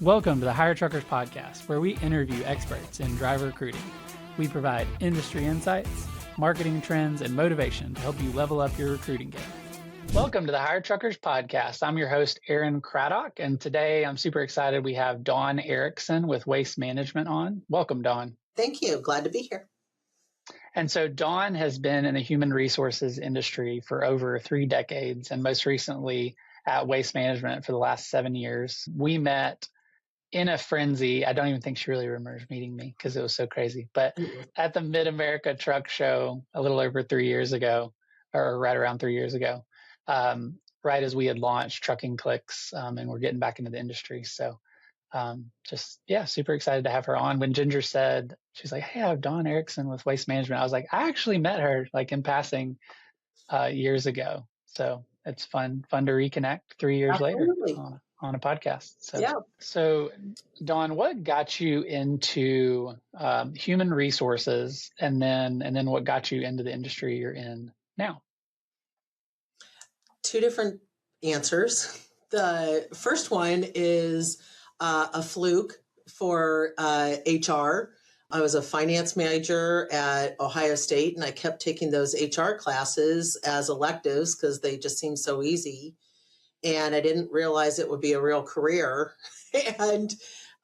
Welcome to the Hire Truckers Podcast, where we interview experts in driver recruiting. We provide industry insights, marketing trends, and motivation to help you level up your recruiting game. Welcome to the Hire Truckers Podcast. I'm your host, Aaron Craddock, and today I'm super excited we have Dawn Erickson with Waste Management on. Welcome, Dawn. Thank you. Glad to be here. And so Dawn has been in the human resources industry for over 3 decades, and most recently at Waste Management for the last 7 years. We met in a frenzy. I don't even think she really remembers meeting me because it was so crazy. But at the Mid-America Truck Show a little over 3 years ago, or right around 3 years ago, right as we had launched Trucking Clicks, and we're getting back into the industry. So super excited to have her on. When Ginger said, she's like, "Hey, I have Dawn Erickson with Waste Management," I was like, I actually met her like in passing years ago. So it's fun to reconnect 3 years Absolutely. later on a podcast. Yeah. So Dawn, what got you into human resources, and then what got you into the industry you're in now? 2 different answers. The first one is a fluke for HR. I was a finance major at Ohio State, and I kept taking those HR classes as electives because they just seemed so easy. And I didn't realize it would be a real career. And,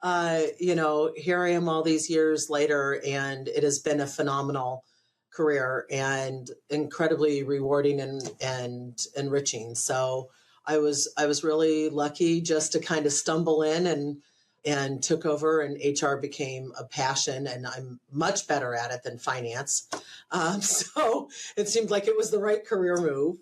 here I am all these years later, and it has been a phenomenal career and incredibly rewarding and enriching. So I was really lucky just to kind of stumble in and took over, and HR became a passion, and I'm much better at it than finance. So it seemed like it was the right career move.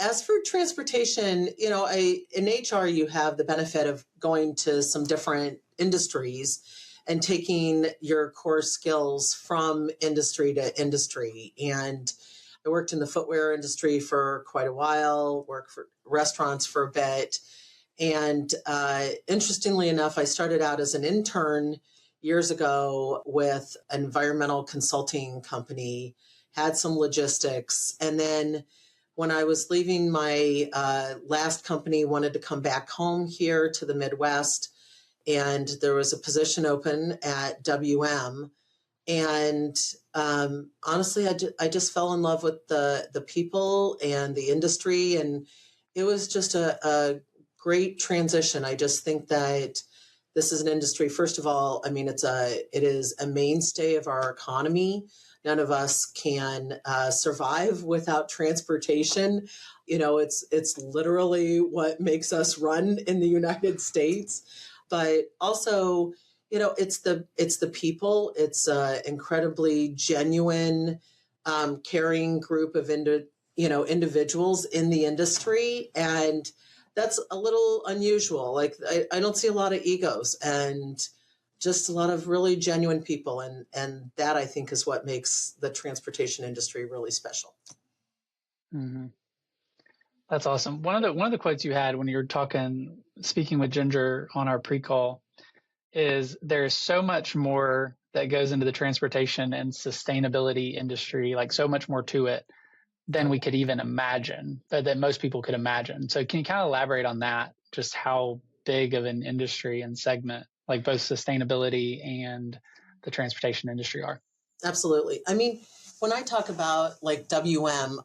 As for transportation, in HR, you have the benefit of going to some different industries and taking your core skills from industry to industry. And I worked in the footwear industry for quite a while, worked for restaurants for a bit. And interestingly enough, I started out as an intern years ago with an environmental consulting company, had some logistics, and then when I was leaving my last company, wanted to come back home here to the Midwest, and there was a position open at WM. And honestly, I just fell in love with the people and the industry, and it was just a great transition. I just think that this is an industry, first of all, I mean, it is a mainstay of our economy. None of us can survive without transportation. It's literally what makes us run in the United States. But also, it's the people. It's an incredibly genuine, caring group of individuals in the industry, and that's a little unusual. Like I don't see a lot of egos, and just a lot of really genuine people. And that, I think, is what makes the transportation industry really special. Mm-hmm. That's awesome. One of the quotes you had when you were speaking with Ginger on our pre-call is there's so much more that goes into the transportation and sustainability industry, like so much more to it than we could even imagine, that most people could imagine. So can you kind of elaborate on that, just how big of an industry and segment like both sustainability and the transportation industry are? Absolutely. I mean, when I talk about like WM,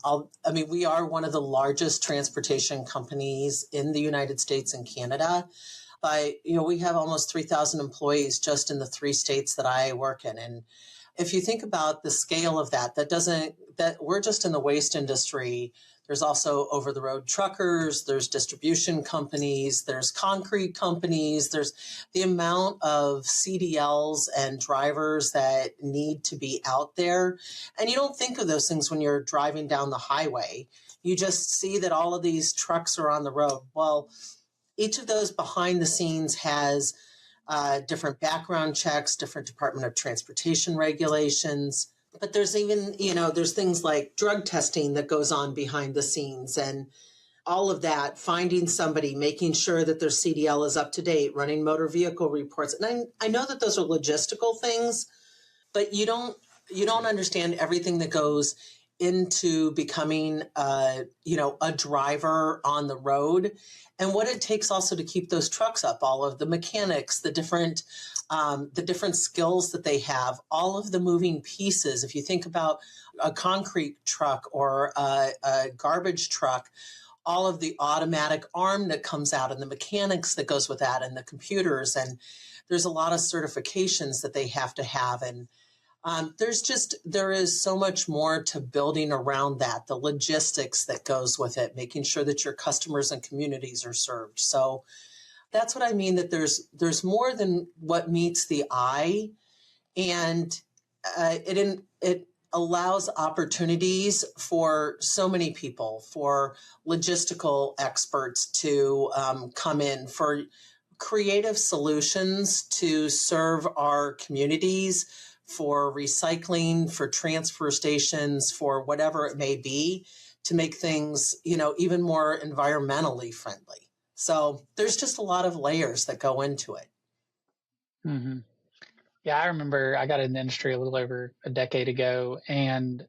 we are one of the largest transportation companies in the United States and Canada. But, we have almost 3,000 employees just in the 3 states that I work in. And if you think about the scale of that we're just in the waste industry. There's also over-the-road truckers, there's distribution companies, there's concrete companies, there's the amount of CDLs and drivers that need to be out there. And you don't think of those things when you're driving down the highway. You just see that all of these trucks are on the road. Well, each of those behind the scenes has different background checks, different Department of Transportation regulations. But there's even, there's things like drug testing that goes on behind the scenes, and all of that, finding somebody, making sure that their CDL is up to date, running motor vehicle reports. And I know that those are logistical things, but you don't understand everything that goes into becoming, a driver on the road, and what it takes also to keep those trucks up, all of the mechanics, the different skills that they have, all of the moving pieces. If you think about a concrete truck or a garbage truck, all of the automatic arm that comes out and the mechanics that goes with that and the computers. And there's a lot of certifications that they have to have. And there is so much more to building around that, the logistics that goes with it, making sure that your customers and communities are served. So that's what I mean, that there's more than what meets the eye. And it allows opportunities for so many people, for logistical experts to come in, for creative solutions to serve our communities, for recycling, for transfer stations, for whatever it may be, to make things, even more environmentally friendly. So there's just a lot of layers that go into it. Mm-hmm. Yeah, I remember I got in the industry a little over a decade ago, and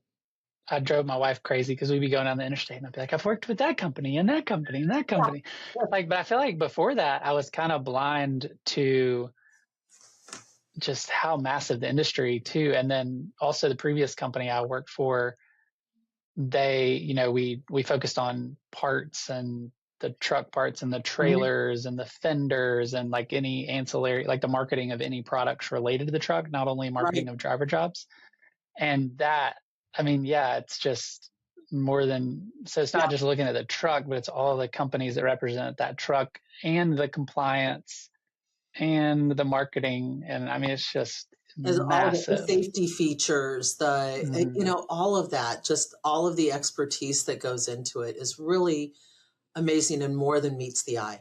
I drove my wife crazy because we'd be going down the interstate and I'd be like, I've worked with that company and that company and that company. Yeah. But I feel like before that, I was kind of blind to just how massive the industry too. And then also the previous company I worked for, we focused on parts and the truck parts and the trailers and the fenders and like any ancillary, like the marketing of any products related to the truck, not only marketing of driver jobs. And that, it's just more than, so it's not just looking at the truck, but it's all the companies that represent that truck and the compliance and the marketing. And it's just massive. All the safety features, all of that, just all of the expertise that goes into it is really amazing and more than meets the eye.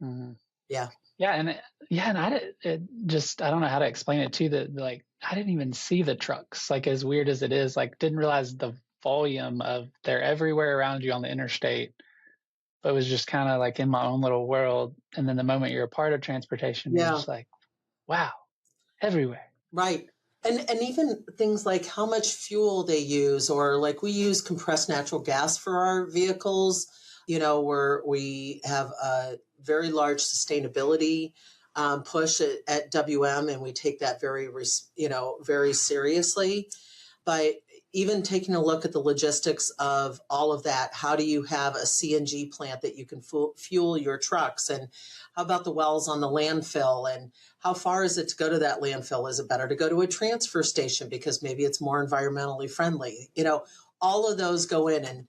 Mm-hmm. Yeah. Yeah. And I don't know how to explain it too, that like, I didn't even see the trucks, like as weird as it is, like didn't realize the volume of they're everywhere around you on the interstate. But it was just kind of like in my own little world. And then the moment you're a part of transportation, you're just like, wow, everywhere. Right. And even things like how much fuel they use, or like we use compressed natural gas for our vehicles, where we have a very large sustainability push at WM, and we take that very seriously. But even taking a look at the logistics of all of that, how do you have a CNG plant that you can fuel your trucks? And how about the wells on the landfill? And how far is it to go to that landfill? Is it better to go to a transfer station because maybe it's more environmentally friendly? All of those go in, and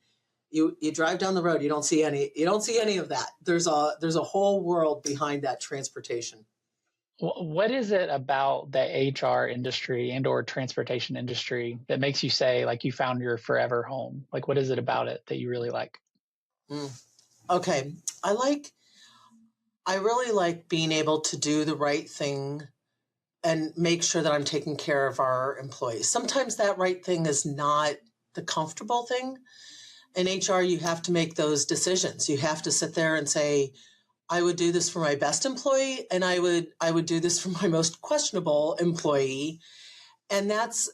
you drive down the road, you don't see any of that. There's a whole world behind that transportation. What is it about the HR industry and or transportation industry that makes you say like you found your forever home? Like, what is it about it that you really like? Okay. I really like being able to do the right thing and make sure that I'm taking care of our employees. Sometimes that right thing is not the comfortable thing. In HR, you have to make those decisions. You have to sit there and say, I would do this for my best employee, and I would do this for my most questionable employee. And that's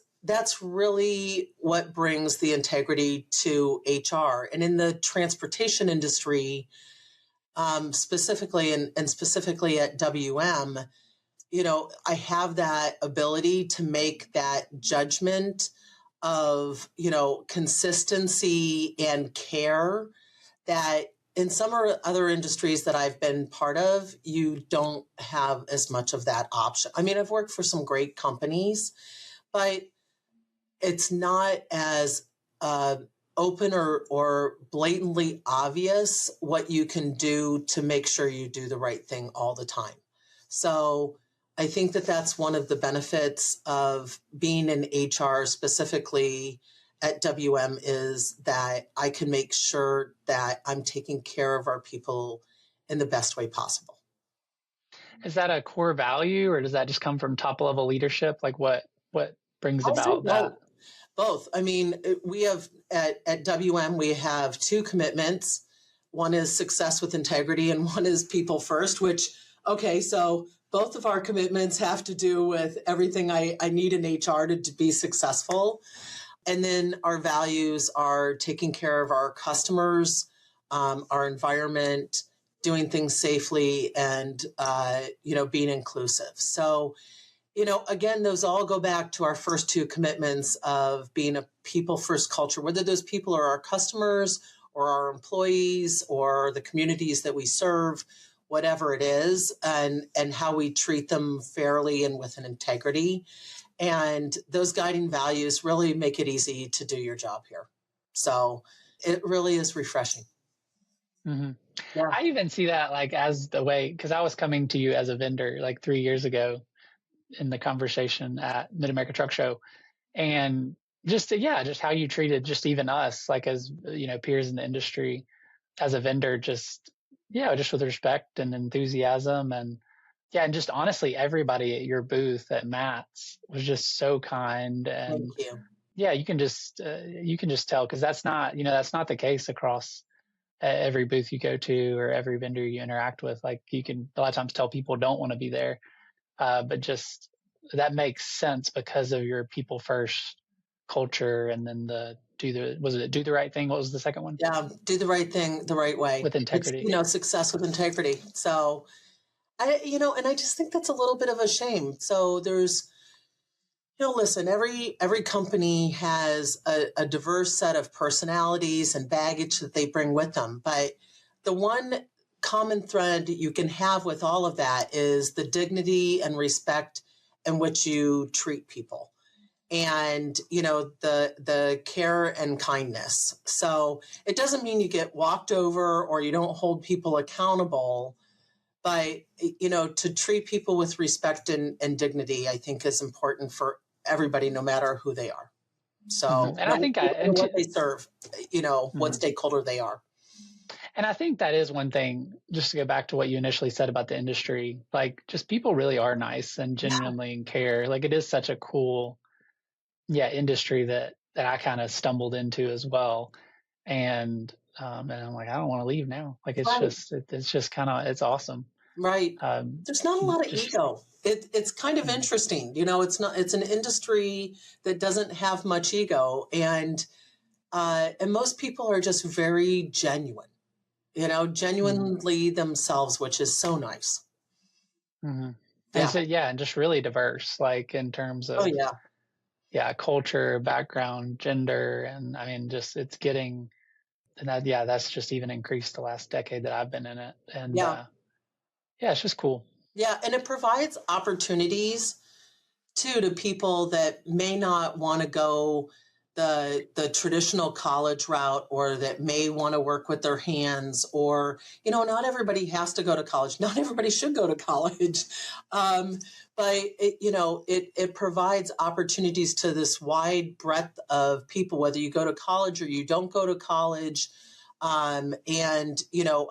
really what brings the integrity to HR. And in the transportation industry, specifically at WM, I have that ability to make that judgment of, consistency and care that in some other industries that I've been part of, you don't have as much of that option. I've worked for some great companies, but it's not as open or blatantly obvious what you can do to make sure you do the right thing all the time. So I think that that's one of the benefits of being in HR, specifically at WM, is that I can make sure that I'm taking care of our people in the best way possible. Is that a core value, or does that just come from top level leadership? Like what brings about that? Both. We have at WM, we have two commitments. One is success with integrity, and one is people first, so both of our commitments have to do with everything I need in HR to be successful. And then our values are taking care of our customers, our environment, doing things safely, and, being inclusive. So, again, those all go back to our first two commitments of being a people first culture, whether those people are our customers or our employees or the communities that we serve, whatever it is, and how we treat them fairly and with an integrity. And those guiding values really make it easy to do your job here. So it really is refreshing. Mm-hmm. Yeah. I even see that like as the way, because I was coming to you as a vendor like 3 years ago in the conversation at Mid-America Truck Show. And just how you treated just even us, like as, peers in the industry as a vendor, just with respect and enthusiasm. And and just honestly, everybody at your booth at Matt's was just so kind. Thank And you. you can just tell, because that's not the case across every booth you go to or every vendor you interact with. Like you can a lot of times tell people don't want to be there, but just that makes sense because of your people first culture. And then do the right thing? What was the second one? Yeah, do the right thing the right way. With integrity. It's, success with integrity. So and I just think that's a little bit of a shame. So there's, listen, every company has a diverse set of personalities and baggage that they bring with them. But the one common thread you can have with all of that is the dignity and respect in which you treat people. And, the care and kindness. So it doesn't mean you get walked over or you don't hold people accountable. But, to treat people with respect and dignity, I think is important for everybody, no matter who they are. So, mm-hmm. And I think what they serve, mm-hmm. what stakeholder they are. And I think that is one thing, just to go back to what you initially said about the industry, like just people really are nice and genuinely care. Like it is such a cool, industry that I kind of stumbled into as well. And I'm like, I don't want to leave now. Like it's right. it's just kind of, it's awesome. Right. There's not a lot of ego. It's kind of interesting. It's an industry that doesn't have much ego. And most people are just very genuine, genuinely themselves, which is so nice. Mm-hmm. Yeah. And just really diverse, like in terms of, culture, background, gender. And I mean, just it's getting, and that's just even increased the last decade that I've been in it. And it's just cool. Yeah. And it provides opportunities too to people that may not want to go the traditional college route, or that may want to work with their hands, or, not everybody has to go to college. Not everybody should go to college. But it provides opportunities to this wide breadth of people, whether you go to college or you don't go to college. And,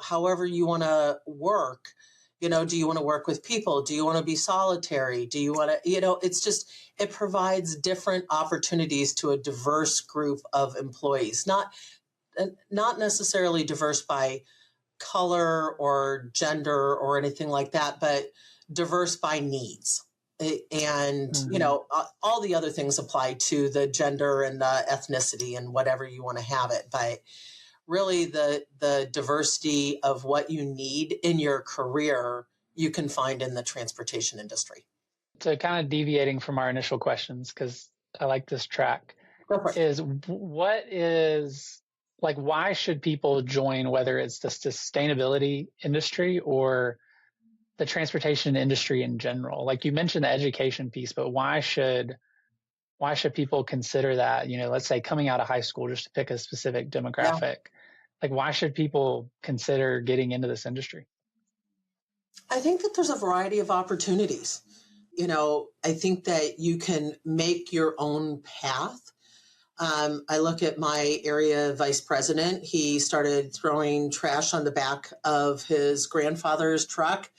however you want to work, do you want to work with people? Do you want to be solitary? Do you want to, it's just, it provides different opportunities to a diverse group of employees, not necessarily diverse by color or gender or anything like that, but diverse by needs. And, all the other things apply to the gender and the ethnicity and whatever you want to have it. But really the diversity of what you need in your career, you can find in the transportation industry. So kind of deviating from our initial questions, because I like this track, is why should people join, whether it's the sustainability industry or the transportation industry in general? Like you mentioned the education piece, but why should people consider that, let's say coming out of high school, just to pick a specific demographic, like why should people consider getting into this industry? I think that there's a variety of opportunities. I think that you can make your own path. I look at my area vice president. He started throwing trash on the back of his grandfather's truck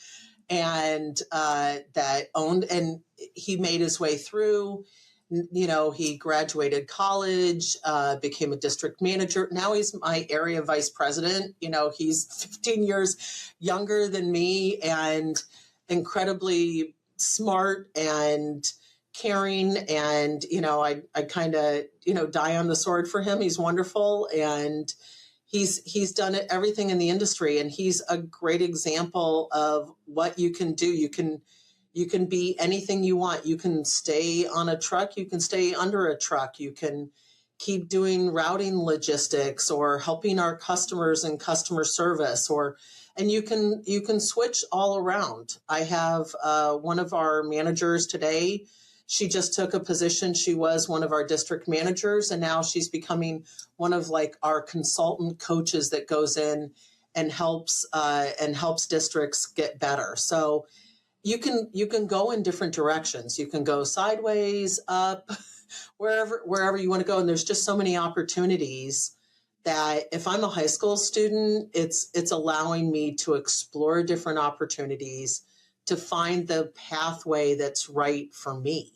and that owned, and he made his way through. He graduated college, became a district manager. Now he's my area vice president. He's 15 years younger than me and incredibly smart and, caring, and, I kind of, die on the sword for him. He's wonderful. And he's done everything in the industry, and he's a great example of what you can do. You can be anything you want. You can stay on a truck. You can stay under a truck. You can keep doing routing logistics or helping our customers in customer service, and you can switch all around. I have one of our managers today. She just took a position. She was one of our district managers, and now she's becoming one of our consultant coaches that goes in and helps districts get better. So you can go in different directions. You can go sideways, up, wherever you want to go. And there's just so many opportunities that if I'm a high school student, it's allowing me to explore different opportunities to find the pathway that's right for me.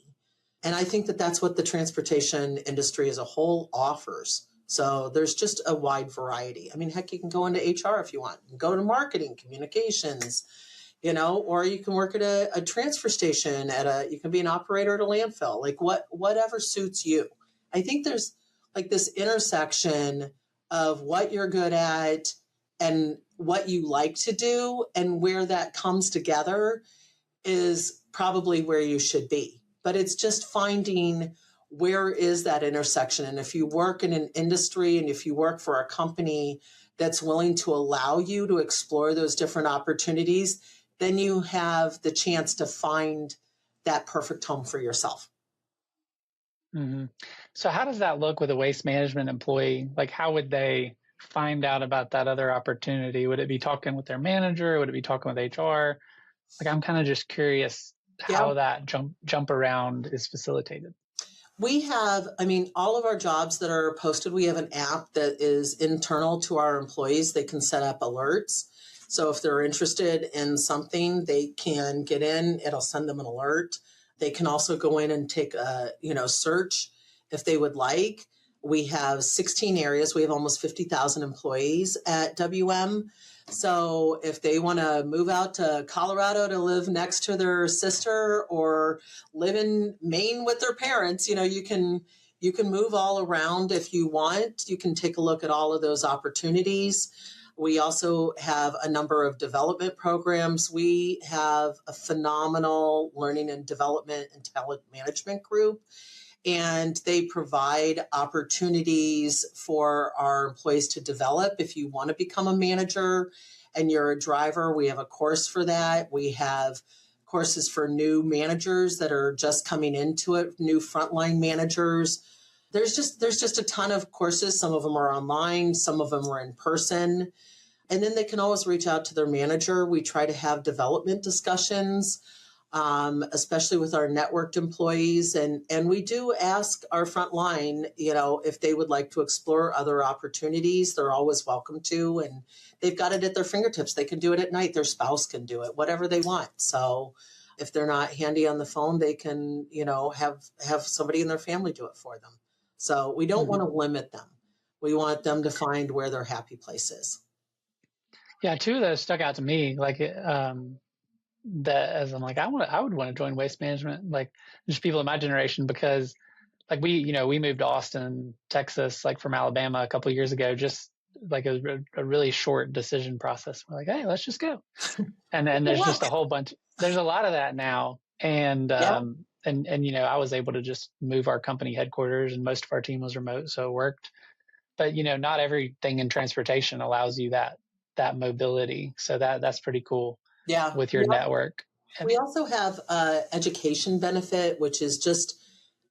And I think that that's what the transportation industry as a whole offers. So there's just a wide variety. I mean, heck, you can go into HR if you want. You can go to marketing, communications, or you can work at a transfer station, you can be an operator at a landfill, whatever suits you. I think there's this intersection of what you're good at and what you like to do, and where that comes together is probably where you should be. But it's just finding where is that intersection. And if you work in an industry, and if you work for a company that's willing to allow you to explore those different opportunities, then you have the chance to find that perfect home for yourself. Mm-hmm. So how does that look with a waste management employee? How would they find out about that other opportunity? Would it be talking with their manager? Would it be talking with HR? I'm kind of just curious how that jump around is facilitated. We have, all of our jobs that are posted, we have an app that is internal to our employees. They can set up alerts. So if they're interested in something, they can get in, it'll send them an alert. They can also go in and take a, search if they would like. We have 16 areas. We have almost 50,000 employees at WM. So if they want to move out to Colorado to live next to their sister, or live in Maine with their parents, you can move all around if you want. You can take a look at all of those opportunities. We also have a number of development programs. We have a phenomenal learning and development and talent management group, and they provide opportunities for our employees to develop. If you want to become a manager and you're a driver, we have a course for that. We have courses for new managers that are just coming into it, new frontline managers. There's just a ton of courses. Some of them are online, some of them are in person. And then they can always reach out to their manager. We try to have development discussions, especially with our networked employees. And we do ask our frontline, if they would like to explore other opportunities. They're always welcome to, and they've got it at their fingertips. They can do it at night. Their spouse can do it, whatever they want. So if they're not handy on the phone, they can, have somebody in their family do it for them. So we don't want to limit them. We want them to find where their happy place is. Yeah, two of those stuck out to me. That as I'm I would want to join waste management, just people in my generation, because we moved to Austin, Texas, from Alabama a couple of years ago, just a really short decision process. We're hey, let's just go. And then there's just a whole bunch. There's a lot of that now. And, I was able to just move our company headquarters, and most of our team was remote, so it worked. But, not everything in transportation allows you that mobility. So that's pretty cool. Yeah. With your network. We also have education benefit, which is just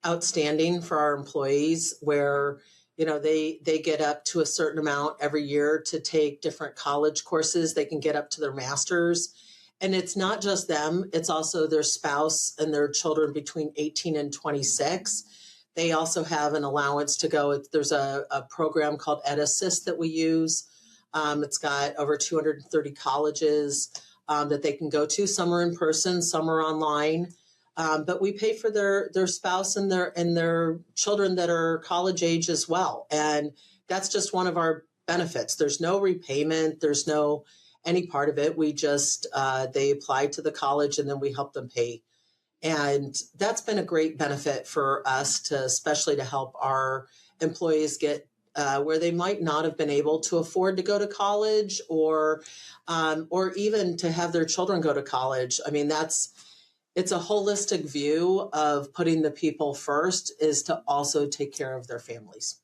outstanding for our employees, where, they get up to a certain amount every year to take different college courses. They can get up to their master's. And it's not just them, it's also their spouse and their children between 18 and 26. They also have an allowance to go. There's a program called EdAssist that we use. It's got over 230 colleges that they can go to. Some are in person, some are online. But we pay for their spouse and their children that are college age as well. And that's just one of our benefits. There's no repayment. There's no any part of it. We just, they apply to the college, and then we help them pay. And that's been a great benefit for us especially to help our employees get where they might not have been able to afford to go to college or even to have their children go to college. I mean, it's a holistic view of putting the people first is to also take care of their families.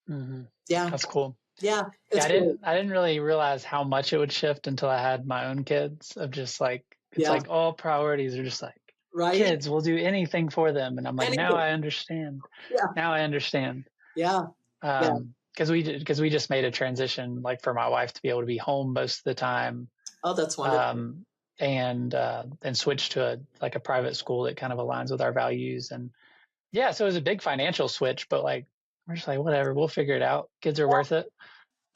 Mm-hmm. Yeah. That's cool. Yeah. I didn't really realize how much it would shift until I had my own kids of just like, it's like all priorities are just like, right. Kids, we'll do anything for them. And I'm like, Anything. now I understand. Yeah. Now I understand. Yeah. Because we just made a transition, like for my wife to be able to be home most of the time. Oh, that's wonderful. And switch to a private school that kind of aligns with our values. And yeah, so it was a big financial switch, but like, we're just like, whatever, we'll figure it out. Kids are worth it.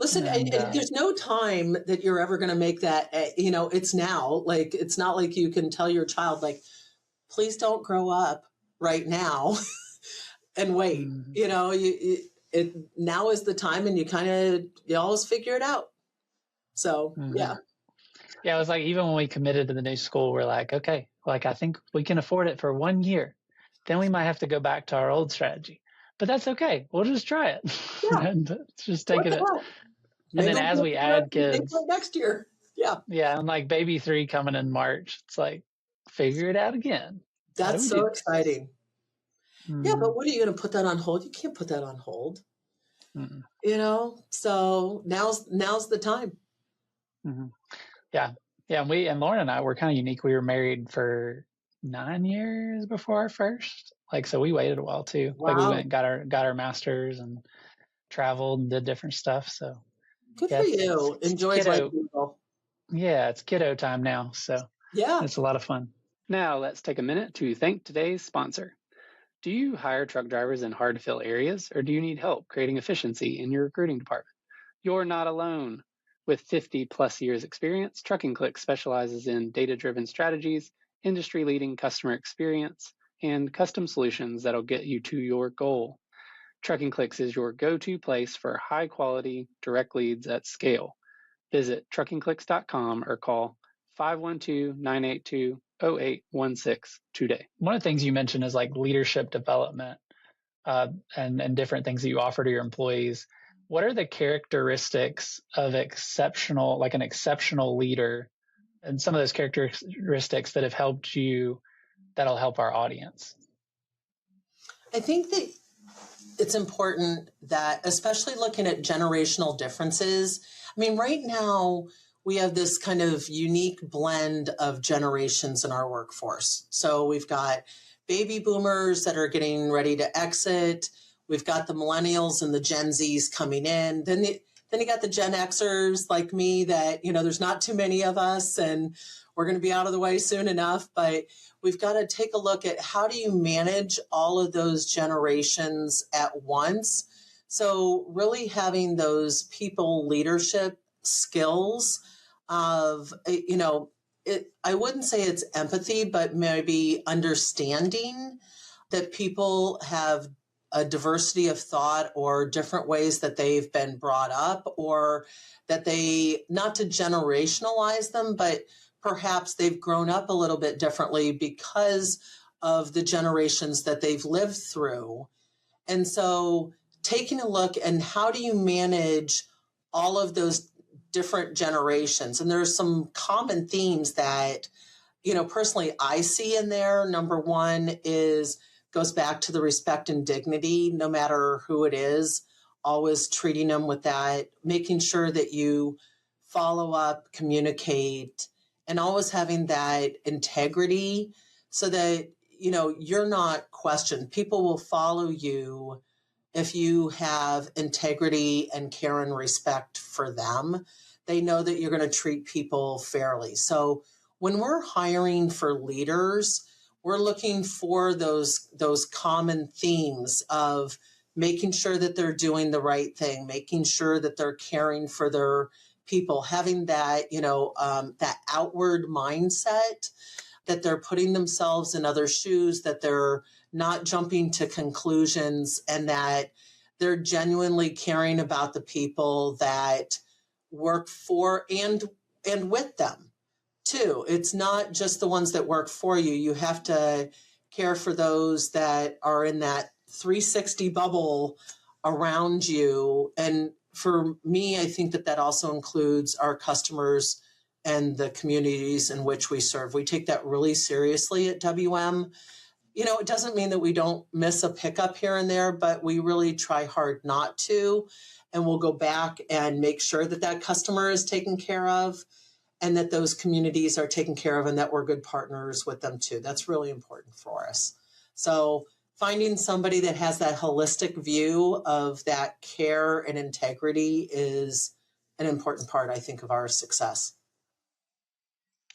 Listen, and there's no time that you're ever going to make that, it's now. Like, it's not like you can tell your child, like, please don't grow up right now and wait. Mm-hmm. Now is the time, and you always figure it out. So, mm-hmm. Yeah. Yeah, it was like, even when we committed to the new school, we're like, okay, like, I think we can afford it for 1 year. Then we might have to go back to our old strategy. But that's okay. We'll just try it. Yeah. And just take it. And then as we add kids next year. Yeah. Yeah. And like baby 3 coming in March, it's like, figure it out again. That's so exciting. Mm-hmm. Yeah. But what are you going to put that on hold? You can't put that on hold. Mm-hmm. So now's the time. Mm-hmm. Yeah. Yeah. And Lauren and I were kind of unique. We were married for 9 years before our first. Like, so we waited a while too. Wow. Like, we went and got our masters and traveled and did different stuff. So good for you. Enjoy life. Yeah, it's kiddo time now. So yeah, it's a lot of fun. Now let's take a minute to thank today's sponsor. Do you hire truck drivers in hard to fill areas, or do you need help creating efficiency in your recruiting department? You're not alone. With 50 plus years experience, Trucking Click specializes in data-driven strategies, industry-leading customer experience, and custom solutions that'll get you to your goal. Trucking Clicks is your go-to place for high-quality, direct leads at scale. Visit truckingclicks.com or call 512-982-0816 today. One of the things you mentioned is like leadership development and different things that you offer to your employees. What are the characteristics of an exceptional leader, and some of those characteristics that have helped you that'll help our audience? I think that it's important that, especially looking at generational differences, I mean, right now we have this kind of unique blend of generations in our workforce. So we've got baby boomers that are getting ready to exit. We've got the millennials and the Gen Zs coming in. Then you got the Gen Xers like me that, there's not too many of us and we're going to be out of the way soon enough. But we've got to take a look at how do you manage all of those generations at once. So really having those people leadership skills of, I wouldn't say it's empathy, but maybe understanding that people have a diversity of thought or different ways that they've been brought up, or that they, not to generationalize them, but perhaps they've grown up a little bit differently because of the generations that they've lived through. And so taking a look and how do you manage all of those different generations? And there's some common themes that, personally I see in there. Number one goes back to the respect and dignity, no matter who it is, always treating them with that, making sure that you follow up, communicate, and always having that integrity so that, you're not questioned. People will follow you if you have integrity and care and respect for them. They know that you're going to treat people fairly. So when we're hiring for leaders, we're looking for those common themes of making sure that they're doing the right thing, making sure that they're caring for their people, having that, that outward mindset, that they're putting themselves in other shoes, that they're not jumping to conclusions, and that they're genuinely caring about the people that work for and with them. too. It's not just the ones that work for you. You have to care for those that are in that 360 bubble around you. And for me, I think that also includes our customers and the communities in which we serve. We take that really seriously at WM. It doesn't mean that we don't miss a pickup here and there, but we really try hard not to. And we'll go back and make sure that customer is taken care of and that those communities are taken care of and that we're good partners with them too. That's really important for us. So finding somebody that has that holistic view of that care and integrity is an important part, I think, of our success.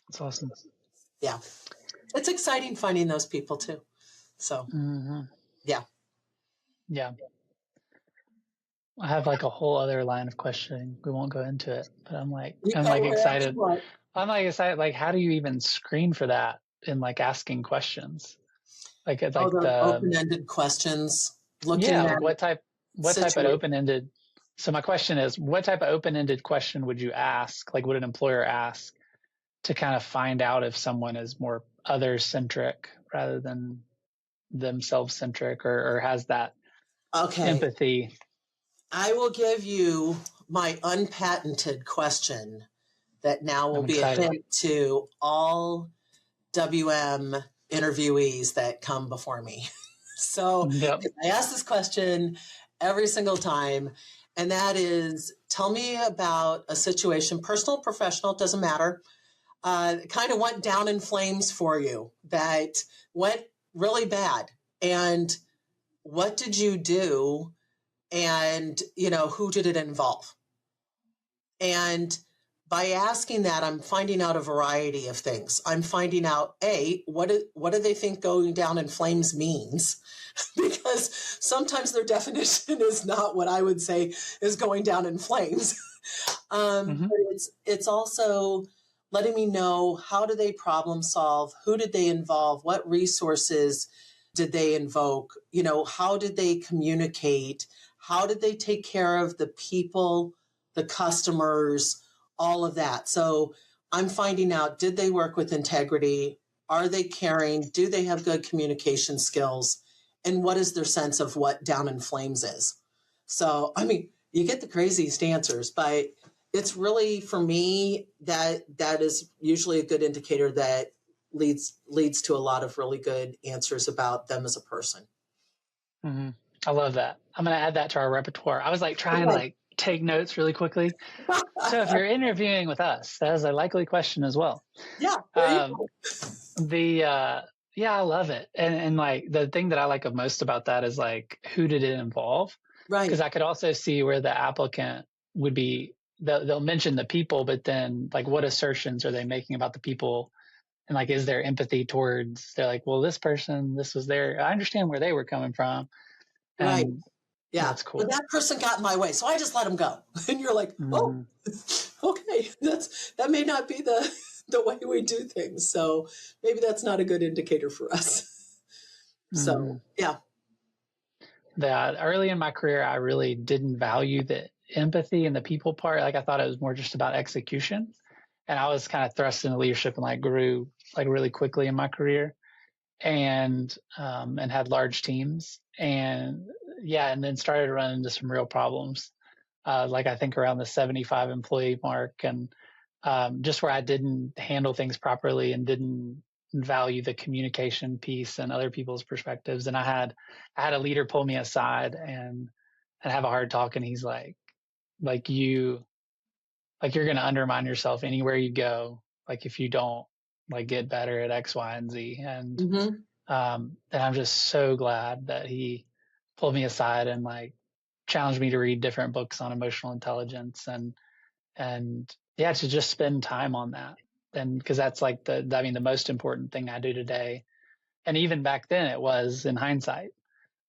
That's awesome. Yeah. It's exciting finding those people too. So, yeah. Yeah. I have like a whole other line of questioning. We won't go into it, but I'm excited. I'm like excited. Like, how do you even screen for that in like asking questions? Like, it's like the open-ended questions. Like what type of open-ended? So my question is, what type of open-ended question would you ask? Like, would an employer ask to kind of find out if someone is more other-centric rather than themselves-centric, or has that empathy? I will give you my unpatented question that now will be a hint to all WM interviewees that come before me. So I ask this question every single time, and that is, tell me about a situation, personal, professional, doesn't matter, kind of went down in flames for you, that went really bad. And what did you do? And, who did it involve? And by asking that, I'm finding out a variety of things. I'm finding out, what do they think going down in flames means? Because sometimes their definition is not what I would say is going down in flames. But it's also letting me know, how do they problem solve? Who did they involve? What resources did they invoke? How did they communicate? How did they take care of the people, the customers, all of that? So I'm finding out, did they work with integrity? Are they caring? Do they have good communication skills? And what is their sense of what down in flames is? So, you get the craziest answers, but it's really, for me, that is usually a good indicator that leads to a lot of really good answers about them as a person. I love that. I'm going to add that to our repertoire. I was trying to take notes really quickly. So if you're interviewing with us, that is a likely question as well. Yeah. I love it. And the thing that I like most about that is who did it involve? Right. Because I could also see where the applicant would be, they'll mention the people, but then what assertions are they making about the people? And is there empathy towards, they're well, this person, this was I understand where they were coming from. And right. Yeah. That's cool. But that person got in my way, so I just let them go. And you're like, oh, okay. That may not be the way we do things. So maybe that's not a good indicator for us. So, yeah. That early in my career, I really didn't value the empathy and the people part. I thought it was more just about execution. And I was kind of thrust into leadership and grew really quickly in my career, and had large teams, and then started running into some real problems. I think around the 75 employee mark, and just where I didn't handle things properly and didn't value the communication piece and other people's perspectives. And I had a leader pull me aside and have a hard talk. And he's you're going to undermine yourself anywhere you go. If you don't get better at X, Y, and Z. And, and I'm just so glad that he pulled me aside and challenged me to read different books on emotional intelligence and to just spend time on that. And because that's the most important thing I do today. And even back then it was, in hindsight,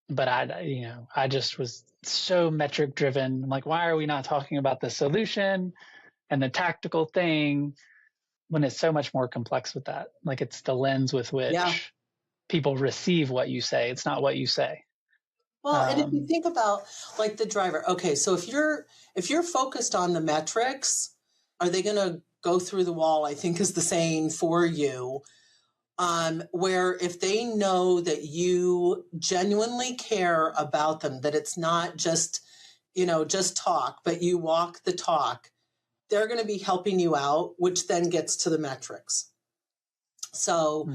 but I just was so metric driven. I'm why are we not talking about the solution and the tactical thing when it's so much more complex with that? It's the lens with which people receive what you say. It's not what you say. Well, and if you think about the driver, okay, so if you're focused on the metrics, are they going to go through the wall, I think is the saying for you. Where if they know that you genuinely care about them, that it's not just, just talk, but you walk the talk, they're going to be helping you out, which then gets to the metrics. So,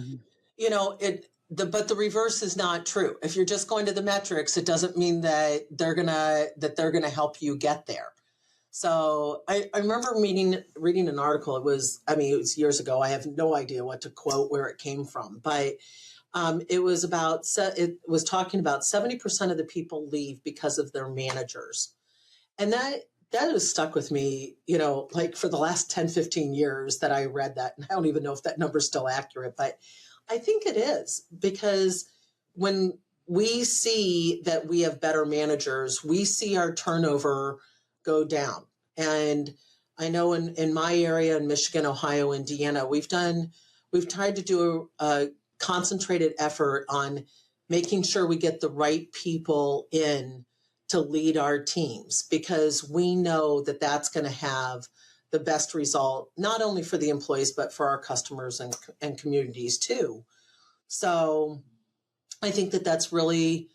but the reverse is not true. If you're just going to the metrics, it doesn't mean that they're gonna help you get there. So I remember reading an article. It was years ago. I have no idea what to quote, where it came from, but it was talking about 70% of the people leave because of their managers. And that has stuck with me, like for the last 10, 15 years that I read that. And I don't even know if that number's still accurate, but I think it is, because when we see that we have better managers, we see our turnover go down. And I know in my area, in Michigan, Ohio, Indiana, we've tried to do a concentrated effort on making sure we get the right people in to lead our teams, because we know that that's going to have the best result, not only for the employees, but for our customers and communities too. So I think that's really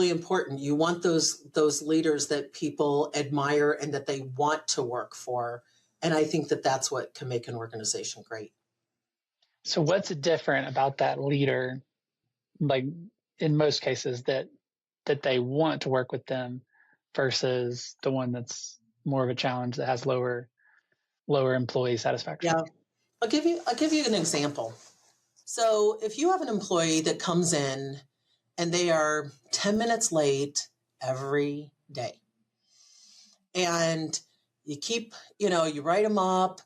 important. You want those leaders that people admire and that they want to work for. And I think that's what can make an organization great. So what's different about that leader, like in most cases, that they want to work with them versus the one that's more of a challenge that has lower employee satisfaction? Yeah. I'll give you an example. So if you have an employee that comes in and they are 10 minutes late every day, and you keep, you write them up,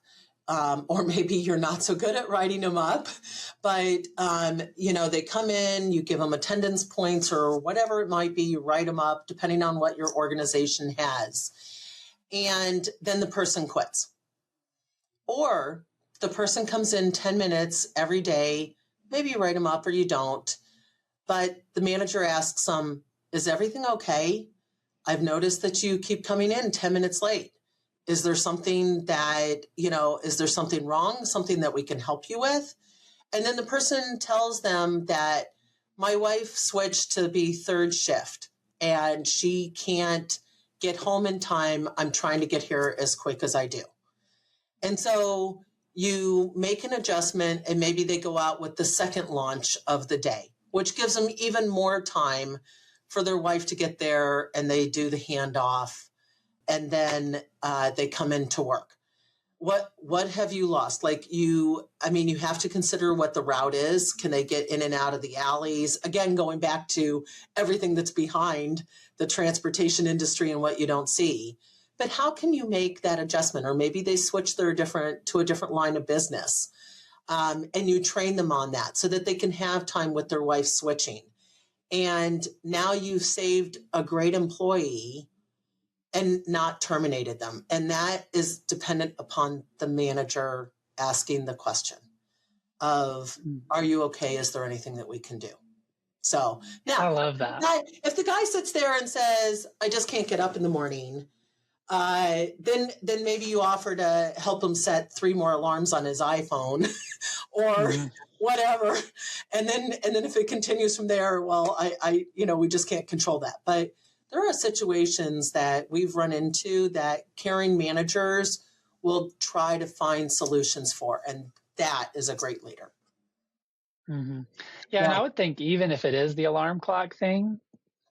or maybe you're not so good at writing them up, but, they come in, you give them attendance points or whatever it might be, you write them up depending on what your organization has. And then the person quits. Or the person comes in 10 minutes every day, maybe you write them up or you don't, but the manager asks them, is everything okay? I've noticed that you keep coming in 10 minutes late. Is there something is there something wrong? Something that we can help you with? And then the person tells them that my wife switched to be third shift and she can't get home in time. I'm trying to get here as quick as I do. And so you make an adjustment and maybe they go out with the second launch of the day, which gives them even more time for their wife to get there, and they do the handoff, and then they come into work. What have you lost? You have to consider what the route is. Can they get in and out of the alleys? Again, going back to everything that's behind the transportation industry and what you don't see. But how can you make that adjustment? Or maybe they switch to a different line of business, and you train them on that so that they can have time with their wife switching. And now you've saved a great employee and not terminated them. And that is dependent upon the manager asking the question of, are you okay? Is there anything that we can do? So now, I love that. If the guy sits there and says, I just can't get up in the morning, then maybe you offer to help him set 3 more alarms on his iPhone or whatever. And then if it continues from there, well, we just can't control that. But there are situations that we've run into that caring managers will try to find solutions for. And that is a great leader. Mm-hmm. Yeah. And I would think even if it is the alarm clock thing,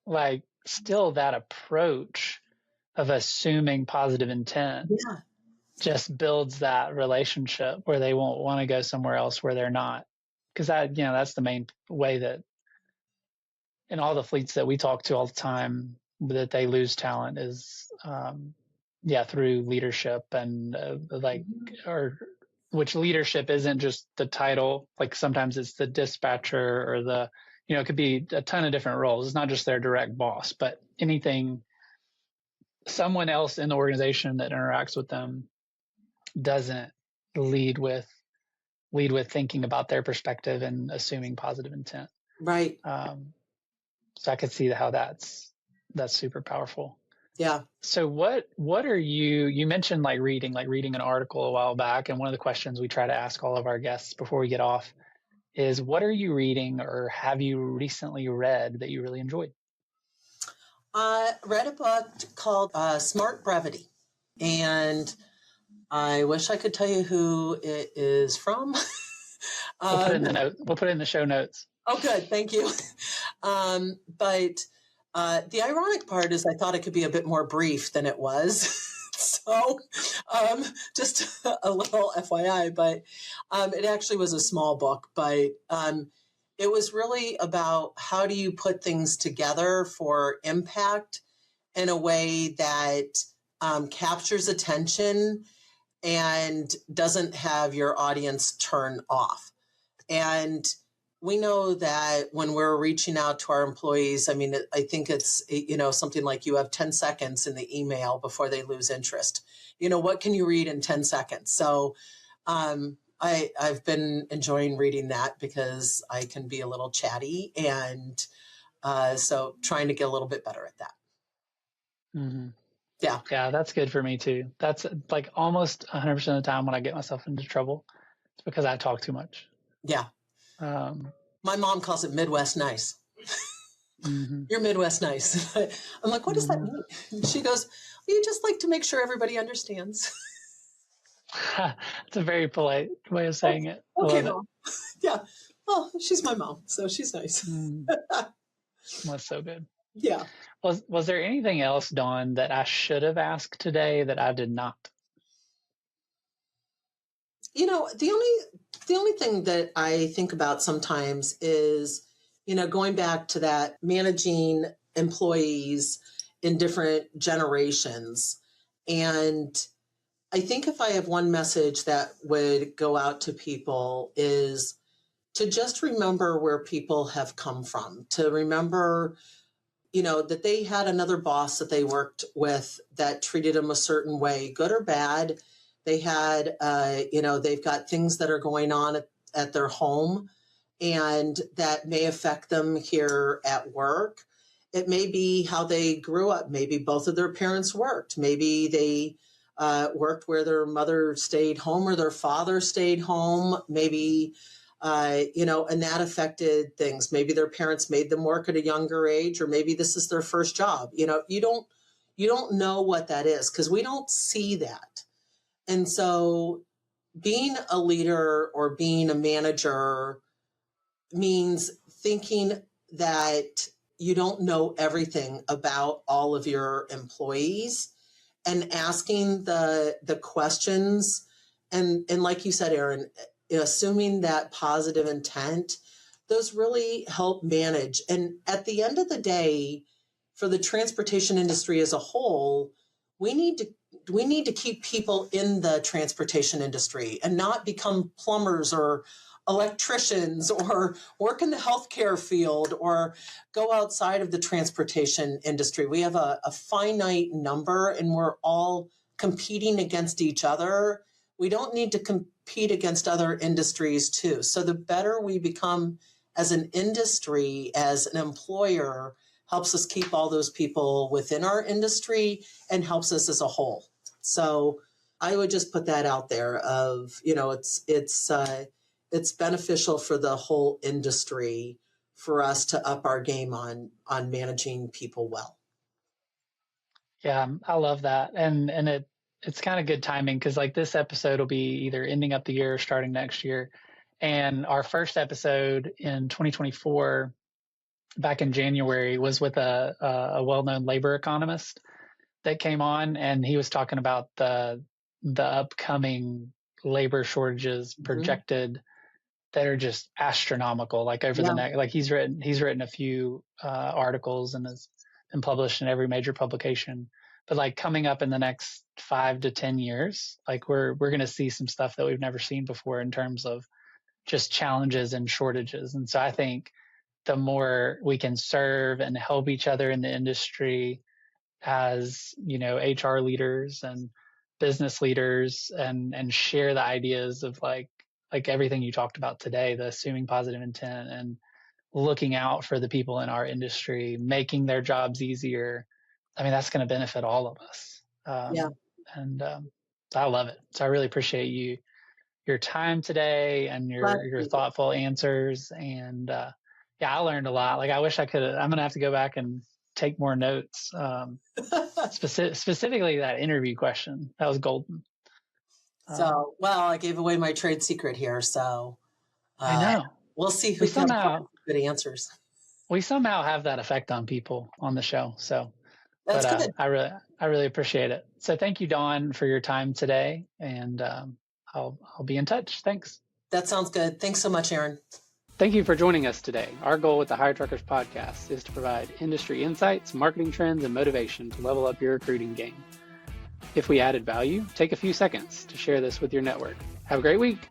like still that approach of assuming positive intent just builds that relationship where they won't want to go somewhere else where they're not. Because that's the main way that in all the fleets that we talk to all the time that they lose talent is, through leadership and which leadership isn't just the title. Like sometimes it's the dispatcher or it could be a ton of different roles. It's not just their direct boss, but someone else in the organization that interacts with them doesn't lead with thinking about their perspective and assuming positive intent. Right. So I could see how that's super powerful. Yeah. So what are you mentioned like reading an article a while back, and one of the questions we try to ask all of our guests before we get off is what are you reading or have you recently read that you really enjoyed? I read a book called Smart Brevity, and I wish I could tell you who it is from. We'll put it um, in the note. We'll put it in the show notes. oh, good. Thank you. But the ironic part is I thought it could be a bit more brief than it was. So just a little FYI, but it actually was a small book, but it was really about how do you put things together for impact in a way that captures attention and doesn't have your audience turn off. And we know that when we're reaching out to our employees, I mean, I think it's, something like you have 10 seconds in the email before they lose interest. What can you read in 10 seconds? So I've been enjoying reading that because I can be a little chatty. And so trying to get a little bit better at that. Mm-hmm. Yeah. Yeah, that's good for me too. That's like almost 100% of the time when I get myself into trouble, it's because I talk too much. Yeah. Um, My mom calls it Midwest nice. mm-hmm, You're Midwest nice. I'm like, what does that mm-hmm. mean? And she goes, well, you just like to make sure everybody understands. It's a very polite way of saying it. I Okay, love it. mom. Yeah. Well, she's my mom, so she's nice. Mm, that's so good. Yeah. Was there anything else, Dawn, that I should have asked today that I did not? The only thing that I think about sometimes is, going back to that managing employees in different generations. And I think if I have one message that would go out to people is to just remember where people have come from, to remember, that they had another boss that they worked with that treated them a certain way, good or bad. They had, they've got things that are going on at their home and that may affect them here at work. It may be how they grew up. Maybe both of their parents worked. Maybe they worked where their mother stayed home or their father stayed home. Maybe, and that affected things. Maybe their parents made them work at a younger age, or maybe this is their first job. You don't know what that is because we don't see that. And so being a leader or being a manager means thinking that you don't know everything about all of your employees and asking the questions and like you said, Aaron, assuming that positive intent, those really help manage. And at the end of the day, for the transportation industry as a whole, we need to keep people in the transportation industry and not become plumbers or electricians or work in the healthcare field or go outside of the transportation industry. We have a finite number and we're all competing against each other. We don't need to compete against other industries too. So the better we become as an industry, as an employer, helps us keep all those people within our industry and helps us as a whole. So I would just put that out there of, it's beneficial for the whole industry for us to up our game on managing people well. Yeah, I love that, and it's kind of good timing because like this episode will be either ending up the year or starting next year, and our first episode in 2024 back in January was with a well-known labor economist that came on, and he was talking about the upcoming labor shortages projected that are just astronomical. Like over the next, like he's written a few articles and has been published in every major publication. But like coming up in the next 5 to 10 years, like we're going to see some stuff that we've never seen before in terms of just challenges and shortages. And so I think the more we can serve and help each other in the industry as, HR leaders and business leaders and share the ideas of like everything you talked about today, the assuming positive intent and looking out for the people in our industry, making their jobs easier, I mean, that's going to benefit all of us. Yeah. And I love it. So I really appreciate your time today and your thoughtful answers. And yeah, I learned a lot. Like I wish I could. I'm going to have to go back and take more notes. Specifically that interview question, that was golden. So, well, I gave away my trade secret here. So I know. We'll see who comes up with good answers. We somehow have that effect on people on the show. So that's good. I really appreciate it. So thank you, Dawn, for your time today. And I'll be in touch. Thanks. That sounds good. Thanks so much, Aaron. Thank you for joining us today. Our goal with the Hire Truckers podcast is to provide industry insights, marketing trends, and motivation to level up your recruiting game. If we added value, take a few seconds to share this with your network. Have a great week.